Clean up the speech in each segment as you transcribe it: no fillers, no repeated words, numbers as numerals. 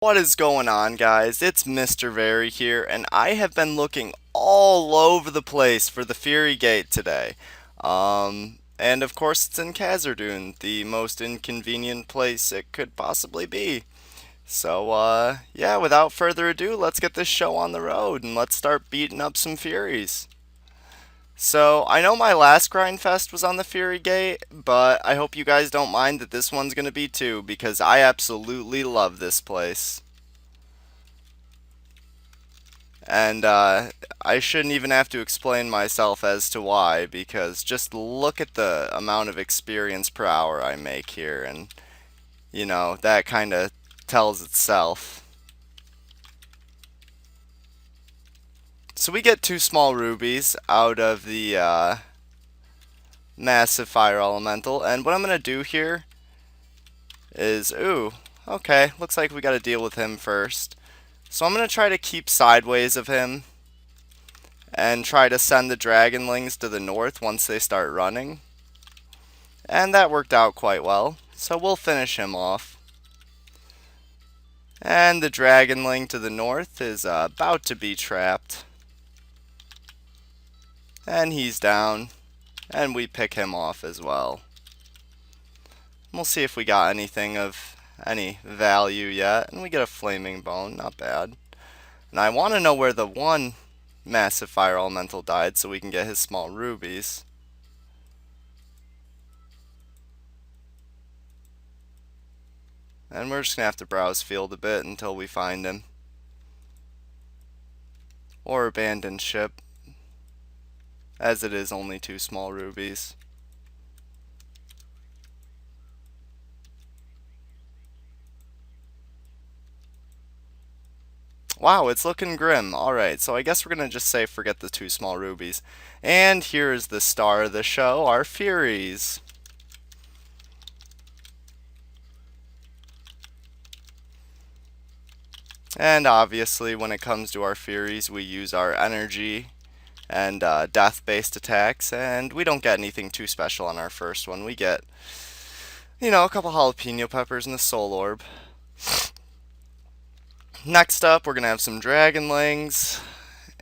What is going on, guys? It's MrVerry here, and I have been looking all over the place for the Fury Gate today. And of course it's in Khazard-dûm, the most inconvenient place it could possibly be. So, yeah, without further ado, let's get this show on the road, and let's start beating up some Furies. So, I know my last Grindfest was on the Fury Gate, but I hope you guys don't mind that this one's gonna be too, because I absolutely love this place. And I shouldn't even have to explain myself as to why, because just look at the amount of experience per hour I make here, and that kind of tells itself. So we get two small rubies out of the massive fire elemental, and what I'm going to do here is, ooh, okay, looks like we got to deal with him first. So I'm going to try to keep sideways of him and try to send the Dragonlings to the north once they start running. And that worked out quite well, so we'll finish him off. And the Dragonling to the north is about to be trapped. And he's down, and we pick him off as well. We'll see if we got anything of any value yet, and we get a flaming bone, not bad. And I want to know where the one massive fire elemental died so we can get his small rubies. And we're just going to have to browse field a bit until we find him. Or abandon ship, as it is only two small rubies. Wow, it's looking grim. Alright, so I guess we're going to just say forget the two small rubies. And here is the star of the show, our Furies. And obviously, when it comes to our Furies, we use our energy and death-based attacks, and we don't get anything too special on our first one. We get, a couple jalapeno peppers and a soul orb. Next up, we're going to have some Dragonlings,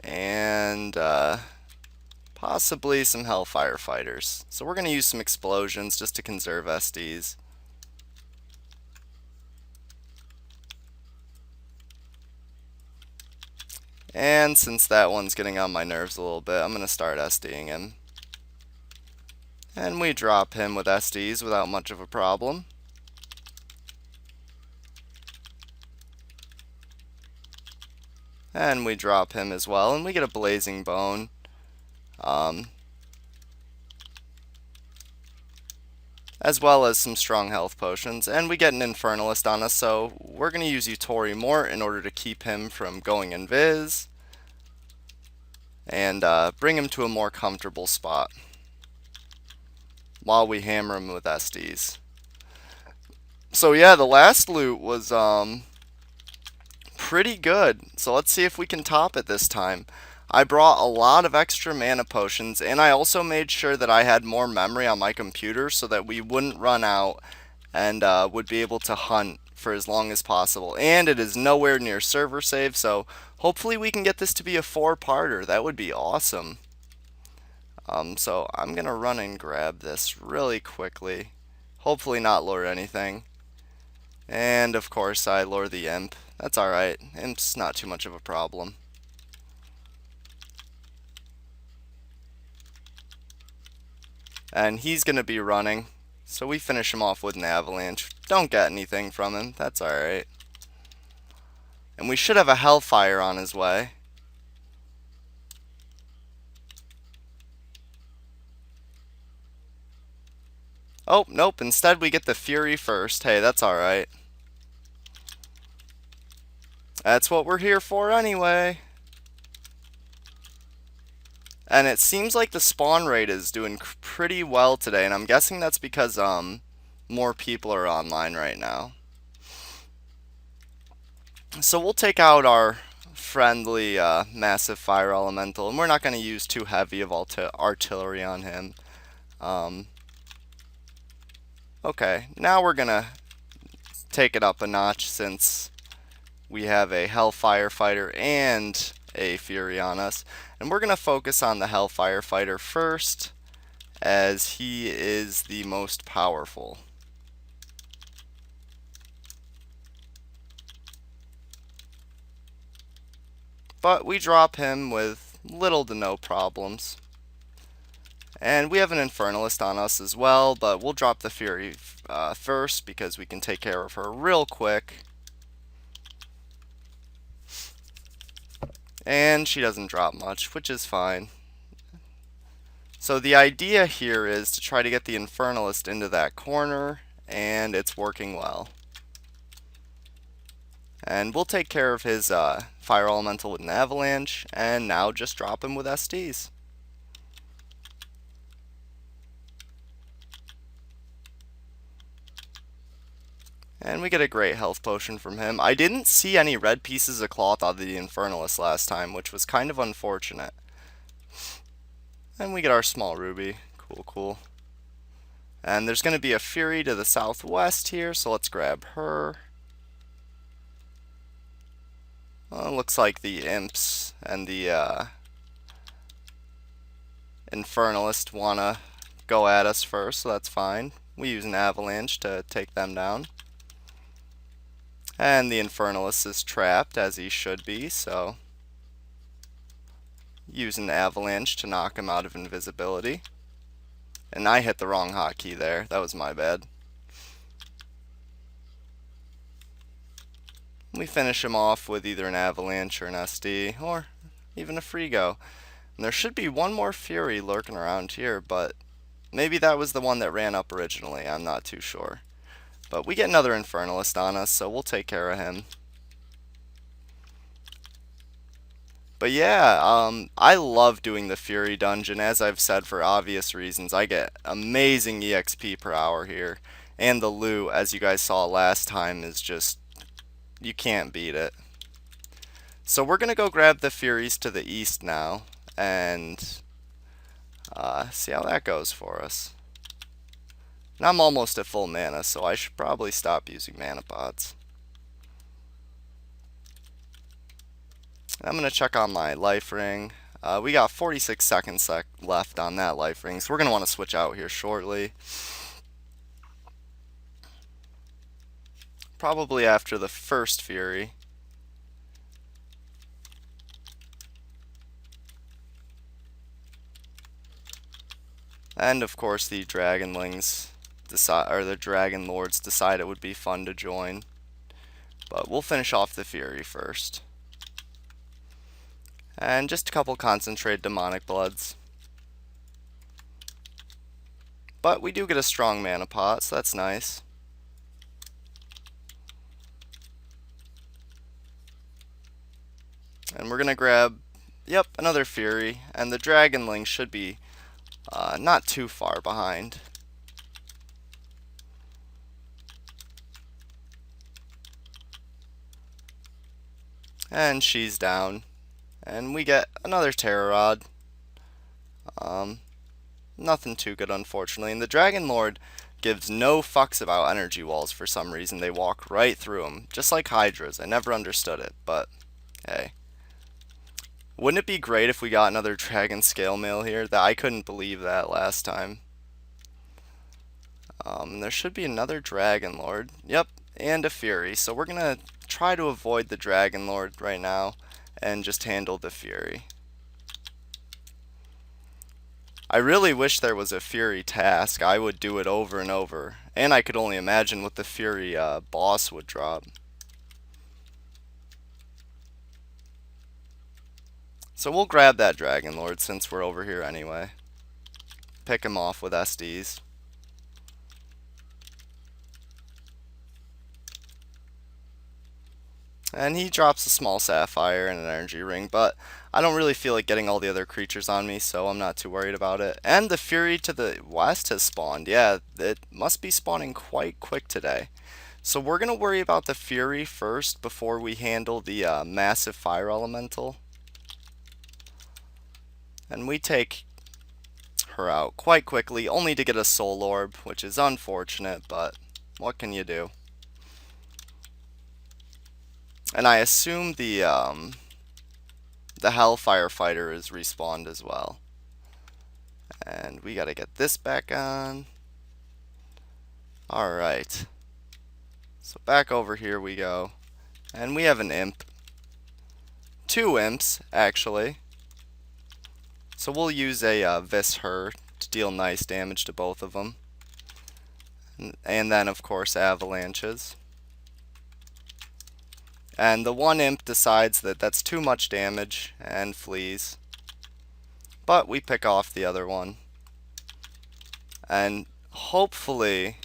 and possibly some Hellfire Fighters. So we're going to use some explosions just to conserve SDs. And since that one's getting on my nerves a little bit, I'm going to start SDing him. And we drop him with SDs without much of a problem. And we drop him as well, and we get a blazing bone. As well as some strong health potions, and we get an Infernalist on us, so we're going to use Utori more in order to keep him from going invis, and bring him to a more comfortable spot, while we hammer him with SDs. So yeah, the last loot was pretty good, so let's see if we can top it this time. I brought a lot of extra mana potions, and I also made sure that I had more memory on my computer so that we wouldn't run out and would be able to hunt for as long as possible. And it is nowhere near server save, so hopefully we can get this to be a 4-parter. That would be awesome. So I'm going to run and grab this really quickly. Hopefully not lure anything. And of course I lure the imp. That's alright. Imp's not too much of a problem. And he's going to be running, so we finish him off with an avalanche. Don't get anything from him, that's alright. And we should have a Hellfire on his way. Oh, nope, instead we get the Fury first. Hey, that's alright. That's what we're here for anyway. And it seems like the spawn rate is doing pretty well today, and I'm guessing that's because more people are online right now. So we'll take out our friendly massive fire elemental, and we're not going to use too heavy of artillery on him. Okay, now we're going to take it up a notch since we have a Hellfire Fighter and a Fury on us. And we're going to focus on the Hellfire Fighter first, as he is the most powerful. But we drop him with little to no problems. And we have an Infernalist on us as well, but we'll drop the Fury first because we can take care of her real quick. And she doesn't drop much, which is fine. So the idea here is to try to get the Infernalist into that corner, and it's working well. And we'll take care of his Fire Elemental with an Avalanche, and now just drop him with SDs. And we get a great health potion from him. I didn't see any red pieces of cloth out of the Infernalist last time, which was kind of unfortunate. And we get our small ruby. Cool, cool. And there's going to be a Fury to the southwest here, so let's grab her. Well, it looks like the Imps and the Infernalist want to go at us first, so that's fine. We use an Avalanche to take them down. And the Infernalist is trapped, as he should be, so use an Avalanche to knock him out of invisibility. And I hit the wrong hotkey there. That was my bad. We finish him off with either an Avalanche or an SD, or even a free go. And there should be one more Fury lurking around here, but maybe that was the one that ran up originally. I'm not too sure. But we get another Infernalist on us, so we'll take care of him. But yeah, I love doing the Fury dungeon, as I've said, for obvious reasons. I get amazing EXP per hour here. And the loot, as you guys saw last time, is just, you can't beat it. So we're going to go grab the Furies to the east now, and see how that goes for us. And I'm almost at full mana, so I should probably stop using mana pots. I'm going to check on my life ring. We got 46 seconds left on that life ring, so we're going to want to switch out here shortly. Probably after the first Fury. And of course the Dragonlings or the Dragon Lords decide it would be fun to join. But we'll finish off the Fury first. And just a couple concentrated Demonic Bloods. But we do get a strong mana pot, so that's nice. And we're going to grab, yep, another Fury. And the Dragonling should be not too far behind. And she's down. And we get another Terror Rod. Nothing too good, unfortunately. And the Dragon Lord gives no fucks about energy walls for some reason. They walk right through them, just like Hydras. I never understood it, but hey. Wouldn't it be great if we got another Dragon Scale Mail here? That I couldn't believe that last time. There should be another Dragon Lord. Yep, and a Fury. So we're going to try to avoid the Dragon Lord right now and just handle the Fury. I really wish there was a Fury task. I would do it over and over. And I could only imagine what the Fury boss would drop. So we'll grab that Dragon Lord since we're over here anyway. Pick him off with SDs. And he drops a small Sapphire and an Energy Ring, but I don't really feel like getting all the other creatures on me, so I'm not too worried about it. And the Fury to the west has spawned. Yeah, it must be spawning quite quick today. So we're going to worry about the Fury first before we handle the massive Fire Elemental. And we take her out quite quickly, only to get a Soul Orb, which is unfortunate, but what can you do? And I assume the Hellfire Fighter is respawned as well. And we gotta get this back on. Alright. So back over here we go. And we have an imp. 2 imps, actually. So we'll use a Her to deal nice damage to both of them. And then, of course, avalanches. And the one imp decides that that's too much damage and flees. But we pick off the other one. And hopefully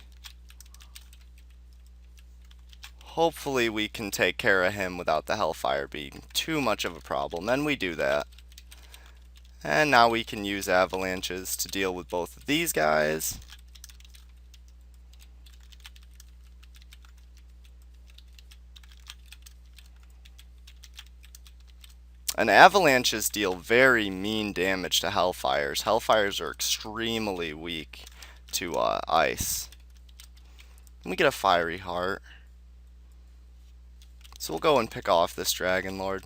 we can take care of him without the Hellfire being too much of a problem. And we do that. And now we can use avalanches to deal with both of these guys. And avalanches deal very mean damage to Hellfires. Hellfires are extremely weak to ice. And we get a Fiery Heart. So we'll go and pick off this Dragon Lord.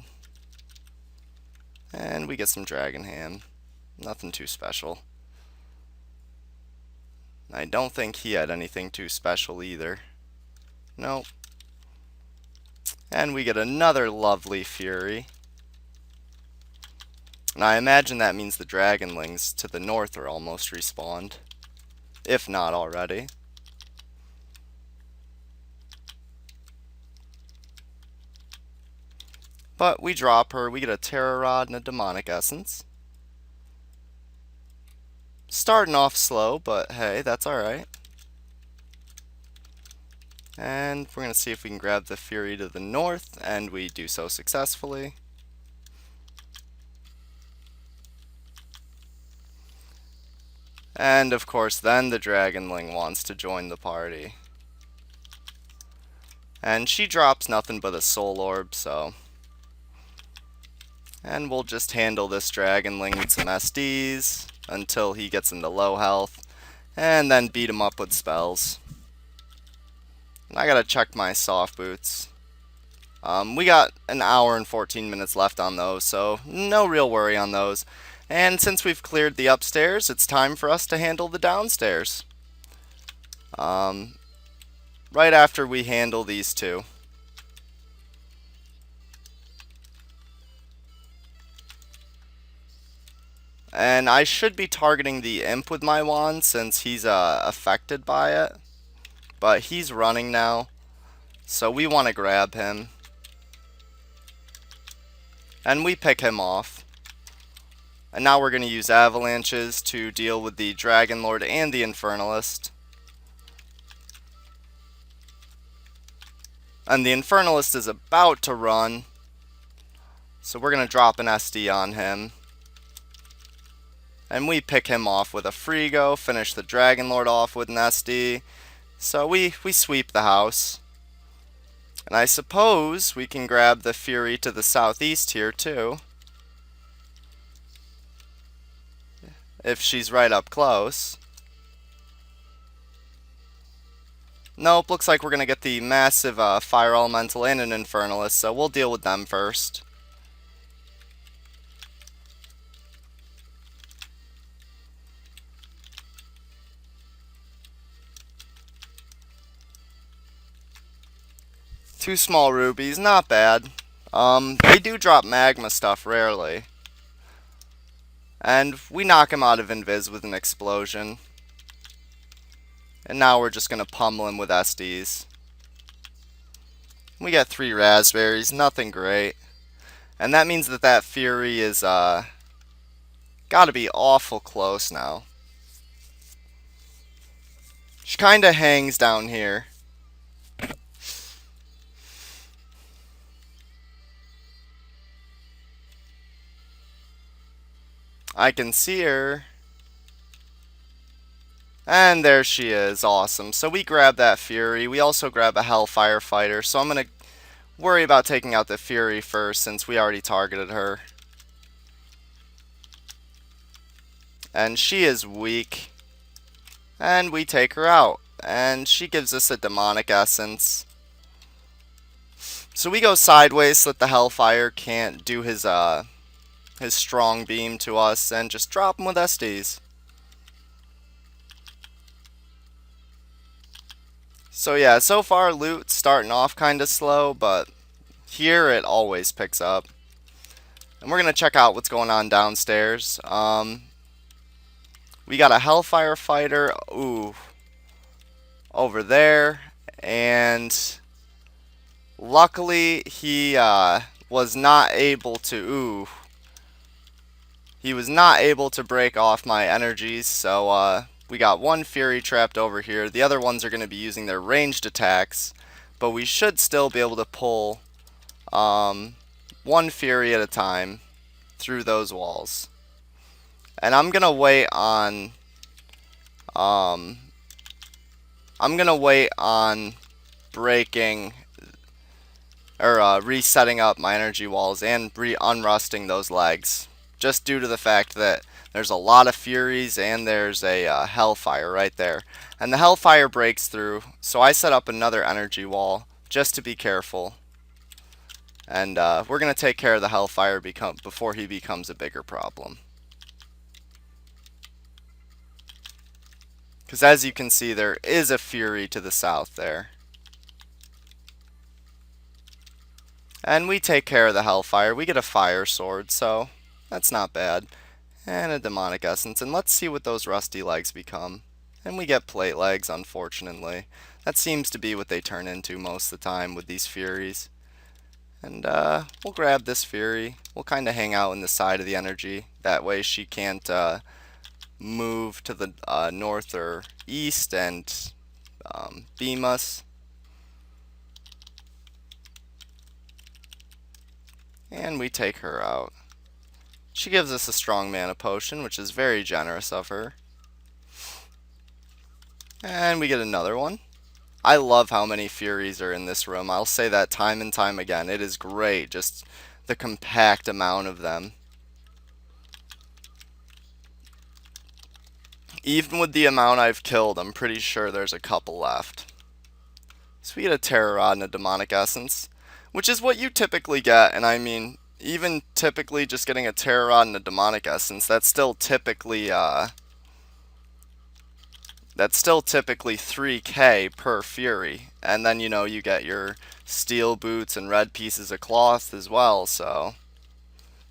And we get some Dragon Ham. Nothing too special. I don't think he had anything too special either. Nope. And we get another lovely Fury. And I imagine that means the Dragonlings to the north are almost respawned. If not already. But we drop her, we get a Terror Rod and a Demonic Essence. Starting off slow, but hey, that's alright. And we're going to see if we can grab the Fury to the north, and we do so successfully. And of course, then the Dragonling wants to join the party. And she drops nothing but a Soul Orb, so. And we'll just handle this Dragonling with some SDs until he gets into low health, and then beat him up with spells. And I gotta check my soft boots. We got an hour and 14 minutes left on those, so no real worry on those. And since we've cleared the upstairs, it's time for us to handle the downstairs. Right after we handle these two. And I should be targeting the imp with my wand since he's affected by it. But he's running now, so we want to grab him. And we pick him off. And now we're going to use avalanches to deal with the Dragon Lord and the Infernalist. And the Infernalist is about to run, so we're going to drop an SD on him. And we pick him off with a Frigo, finish the Dragon Lord off with an SD. So we sweep the house. And I suppose we can grab the Fury to the southeast here too, if she's right up close. Nope, looks like we're going to get the massive Fire Elemental and an Infernalist, so we'll deal with them first. Two small rubies, not bad. They do drop magma stuff rarely. And we knock him out of invis with an explosion. And now we're just going to pummel him with SDs. We got 3 raspberries, nothing great. And that means that that Fury is got to be awful close now. She kind of hangs down here. I can see her. And there she is, awesome. So we grab that Fury. We also grab a Hellfire Fighter. So I'm going to worry about taking out the Fury first since we already targeted her. And she is weak. And we take her out. And she gives us a Demonic Essence. So we go sideways so that the Hellfire can't do his strong beam to us, and just drop him with SDs. So yeah, so far loot's starting off kind of slow, but here it always picks up. And we're going to check out what's going on downstairs. We got a Hellfire fighter, over there, and luckily he was not able to, he was not able to break off my energies, so we got one Fury trapped over here. The other ones are going to be using their ranged attacks, but we should still be able to pull one Fury at a time through those walls. And I'm gonna wait on breaking or resetting up my energy walls and unrusting those legs, just due to the fact that there's a lot of Furies and there's a Hellfire right there, and the Hellfire breaks through, so I set up another energy wall just to be careful. And we're going to take care of the Hellfire before he becomes a bigger problem. Because as you can see, there is a Fury to the south there. And we take care of the Hellfire. We get a Fire Sword, so that's not bad. And a Demonic Essence. And let's see what those rusty legs become. And we get plate legs, unfortunately. That seems to be what they turn into most of the time with these Furies. And we'll grab this Fury. We'll kind of hang out in the side of the energy. That way she can't move to the north or east and beam us. And we take her out. She gives us a strong mana potion, which is very generous of her. And we get another one. I love how many Furies are in this room. I'll say that time and time again. It is great, just the compact amount of them. Even with the amount I've killed, I'm pretty sure there's a couple left. So we get a Terror Rod and a Demonic Essence, which is what you typically get, and I mean, even typically just getting a Terror Rod and a Demonic Essence, that's still typically 3k per Fury. And then, you know, you get your steel boots and red pieces of cloth as well, so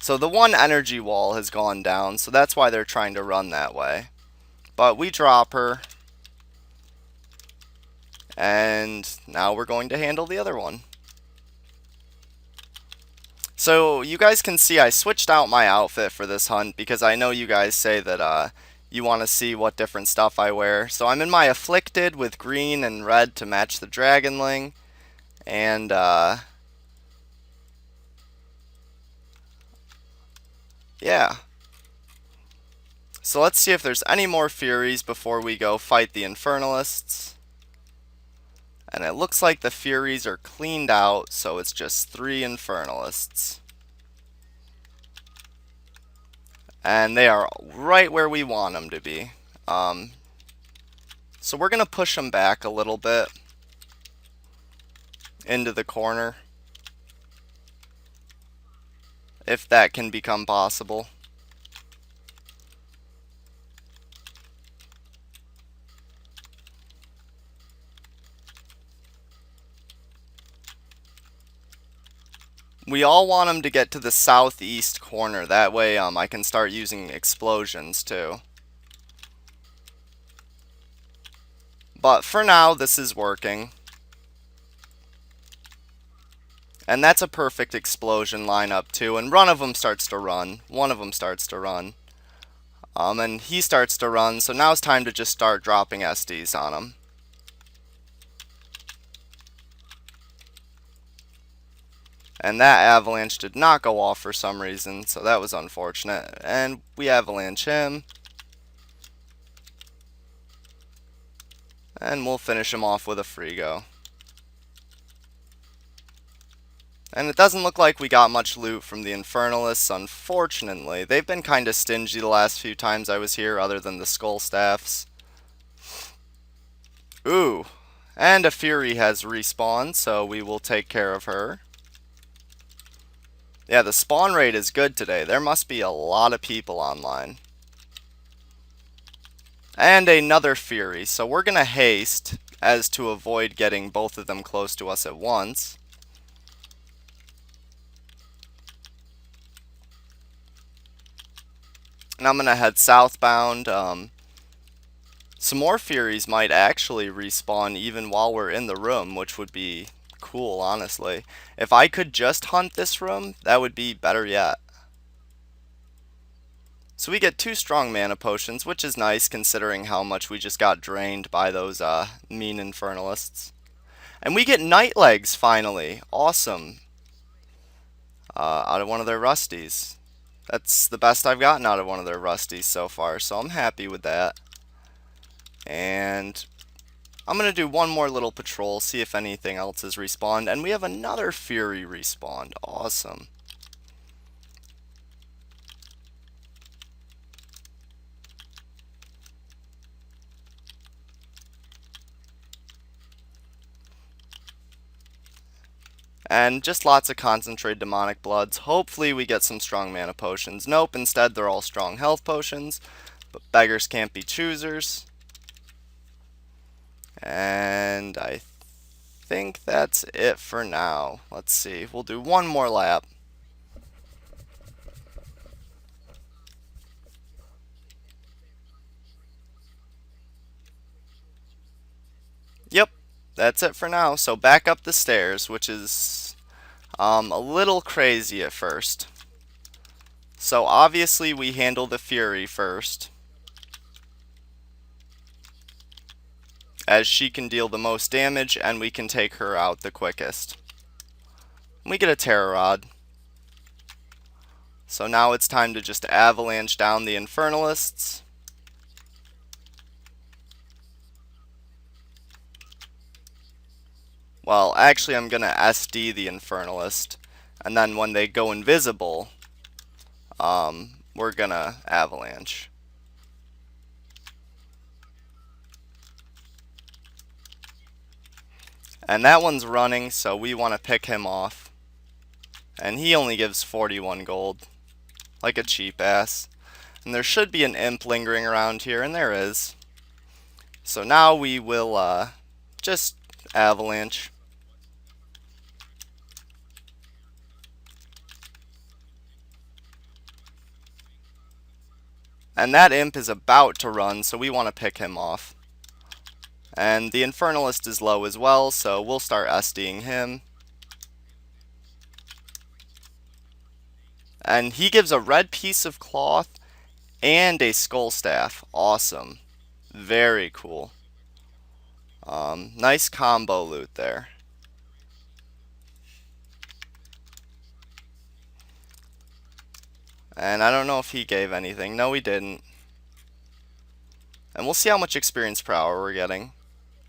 the one energy wall has gone down, so that's why they're trying to run that way. But we drop her, and now we're going to handle the other one. So you guys can see I switched out my outfit for this hunt because I know you guys say that you want to see what different stuff I wear. So I'm in my Afflicted with green and red to match the Dragonling. And yeah. So let's see if there's any more Furies before we go fight the Infernalists. And it looks like the Furies are cleaned out, so it's just 3 Infernalists. And they are right where we want them to be. So we're going to push them back a little bit into the corner, if that can become possible. We all want them to get to the southeast corner. That way I can start using explosions too. But for now, this is working. And that's a perfect explosion lineup too. And one of them starts to run. And he starts to run. So now it's time to just start dropping SDs on him. And that avalanche did not go off for some reason, so that was unfortunate. And we avalanche him. And we'll finish him off with a free go. And it doesn't look like we got much loot from the Infernalists, unfortunately. They've been kind of stingy the last few times I was here, other than the Skull Staffs. Ooh. And a Fury has respawned, so we will take care of her. Yeah, the spawn rate is good today. There must be a lot of people online. And another Fury, so we're gonna haste as to avoid getting both of them close to us at once. And I'm gonna head southbound. Some more Furies might actually respawn even while we're in the room, which would be cool, honestly. If I could just hunt this room, that would be better yet. So we get 2 strong mana potions, which is nice considering how much we just got drained by those mean Infernalists. And we get Night Legs finally. Awesome. Out of one of their Rusties. That's the best I've gotten out of one of their Rusties so far, so I'm happy with that. And I'm going to do one more little patrol, see if anything else is respawned. And we have another Fury respawned. Awesome. And just lots of concentrated demonic bloods. Hopefully we get some strong mana potions. Nope, instead they're all strong health potions. But beggars can't be choosers. And I think that's it for now. Let's see. We'll do one more lap. Yep, that's it for now. So back up the stairs, which is a little crazy at first. So obviously we handle the Fury first, as she can deal the most damage and we can take her out the quickest. We get a Terror Rod. So now it's time to just avalanche down the Infernalists. Well, actually I'm gonna SD the Infernalist, and then when they go invisible, we're gonna avalanche. And that one's running, so we want to pick him off. And he only gives 41 gold, like a cheap ass. And there should be an imp lingering around here, and there is. So now we will just avalanche. And that imp is about to run, so we want to pick him off. And the Infernalist is low as well, so we'll start SDing him. And he gives a red piece of cloth and a skull staff. Awesome. Very cool. Nice combo loot there. And I don't know if he gave anything. No, he didn't. And we'll see how much experience per hour we're getting.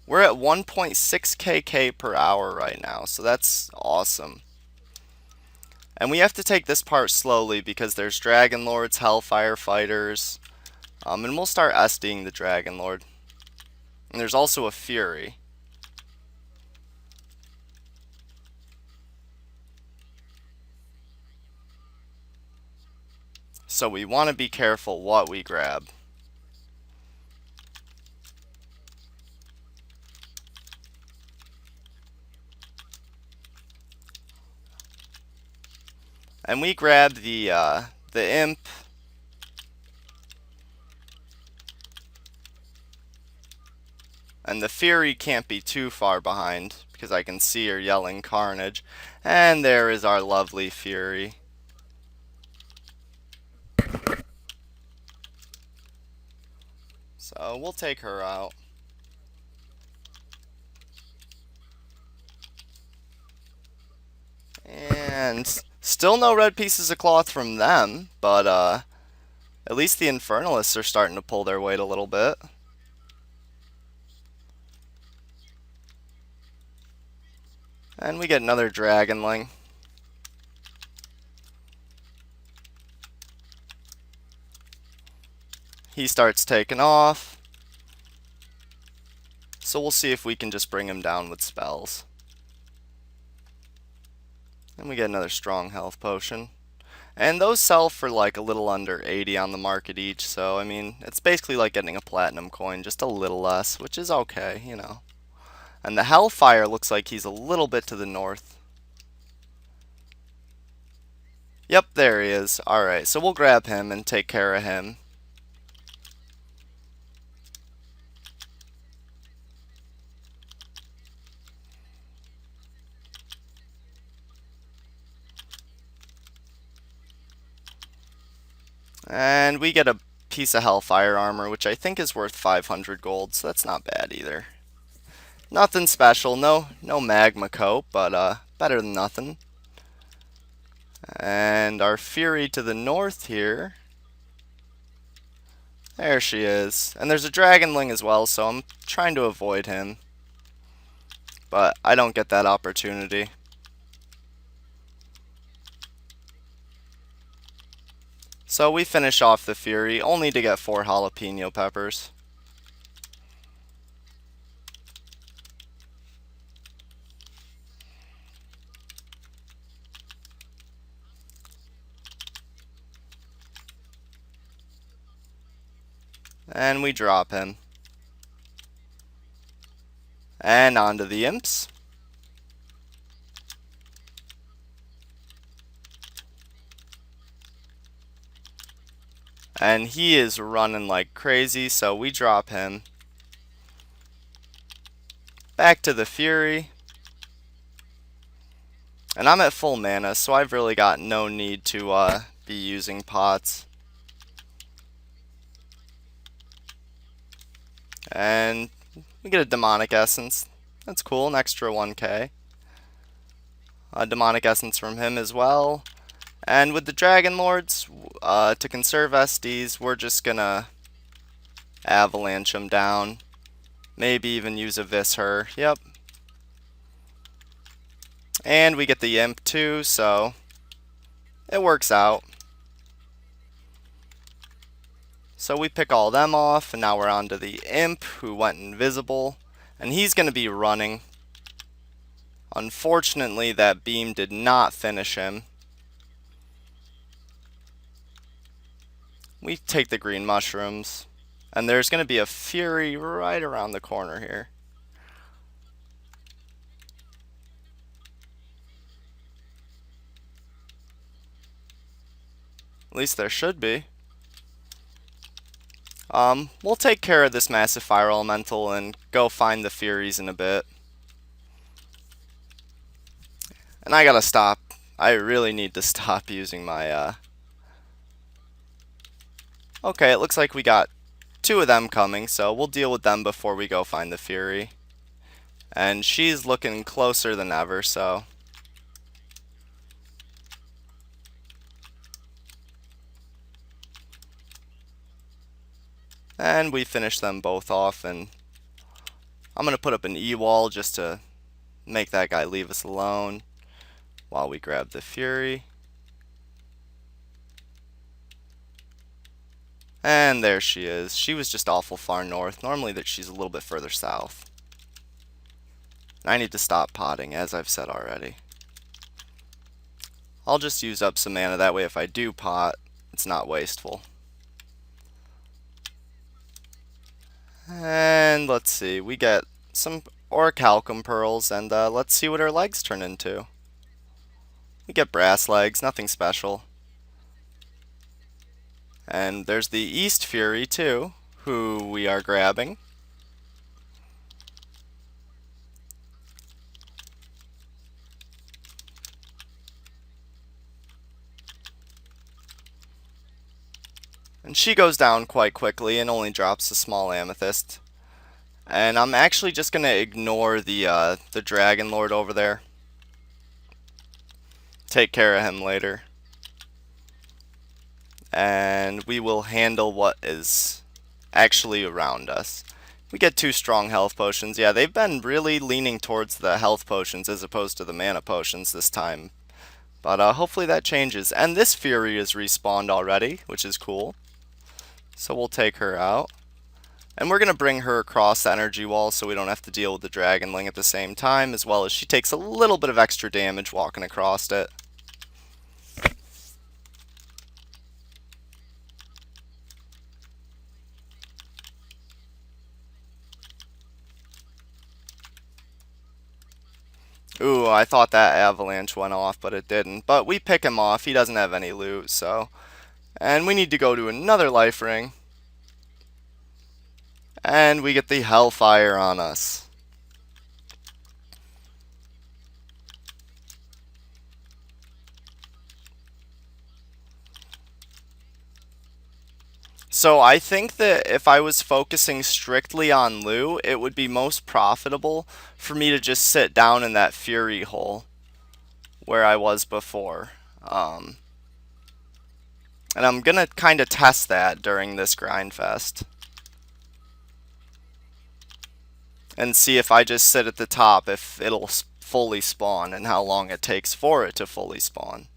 We're at 1.6 KK per hour right now, so that's awesome. And we have to take this part slowly because there's Dragon Lords, Hellfire Fighters, and we'll start SDing the Dragon Lord. And there's also a Fury. So we want to be careful what we grab. And we grab the imp. And the Fury can't be too far behind because I can see her yelling carnage. And there is our lovely Fury. So we'll take her out. And still no red pieces of cloth from them, but at least the Infernalists are starting to pull their weight a little bit. And we get another Dragonling. He starts taking off. So we'll see if we can just bring him down with spells. And we get another strong health potion. And those sell for like a little under 80 on the market each, so I mean, it's basically like getting a platinum coin, just a little less, which is okay, you know. And the Hellfire looks like he's a little bit to the north. Yep, there he is. Alright, so we'll grab him and take care of him. And we get a piece of Hellfire armor, which I think is worth 500 gold, so that's not bad either. Nothing special, no magma coat, but better than nothing. And our Fury to the north here. There she is. And there's a Dragonling as well, so I'm trying to avoid him. But I don't get that opportunity. So we finish off the Fury, only to get 4 jalapeno peppers. And we drop him. And on to the imps. And he is running like crazy, so we drop him. Back to the Fury. And I'm at full mana, so I've really got no need to be using pots. And we get a Demonic Essence. That's cool, an extra 1k. A Demonic Essence from him as well. And with the Dragon Lords, to conserve SDs, we're just gonna avalanche them down. Maybe even use a Visher. Yep. And we get the Imp too, so it works out. So we pick all them off, and now we're on to the Imp, who went invisible. And he's gonna be running. Unfortunately, that beam did not finish him. We take the green mushrooms. And there's going to be a Fury right around the corner here. At least there should be. We'll take care of this massive fire elemental and go find the Furies in a bit. And I gotta stop. I really need to stop using my, Okay, it looks like we got 2 of them coming, so we'll deal with them before we go find the Fury. And she's looking closer than ever, so... And we finish them both off, and I'm going to put up an E-wall just to make that guy leave us alone while we grab the Fury. And there she is. She was just awful far north. Normally that she's a little bit further south. I need to stop potting, as I've said already. I'll just use up some mana, that way if I do pot, it's not wasteful. And let's see, we get some orichalcum pearls, and let's see what her legs turn into. We get brass legs, nothing special. And there's the East Fury too, who we are grabbing. And she goes down quite quickly and only drops a small amethyst. And I'm actually just gonna ignore the Dragon Lord over there. Take care of him later. And we will handle what is actually around us. We get 2 strong health potions. Yeah, they've been really leaning towards the health potions as opposed to the mana potions this time. But hopefully that changes. And this Fury is respawned already, which is cool. So we'll take her out. And we're going to bring her across the energy wall so we don't have to deal with the Dragonling at the same time, as well as she takes a little bit of extra damage walking across it. Ooh, I thought that avalanche went off, but it didn't. But we pick him off. He doesn't have any loot, so. And we need to go to another life ring. And we get the Hellfire on us. So I think that if I was focusing strictly on loot, it would be most profitable for me to just sit down in that Fury hole where I was before. And I'm going to kind of test that during this Grindfest. And see if I just sit at the top, if it'll fully spawn and how long it takes for it to fully spawn.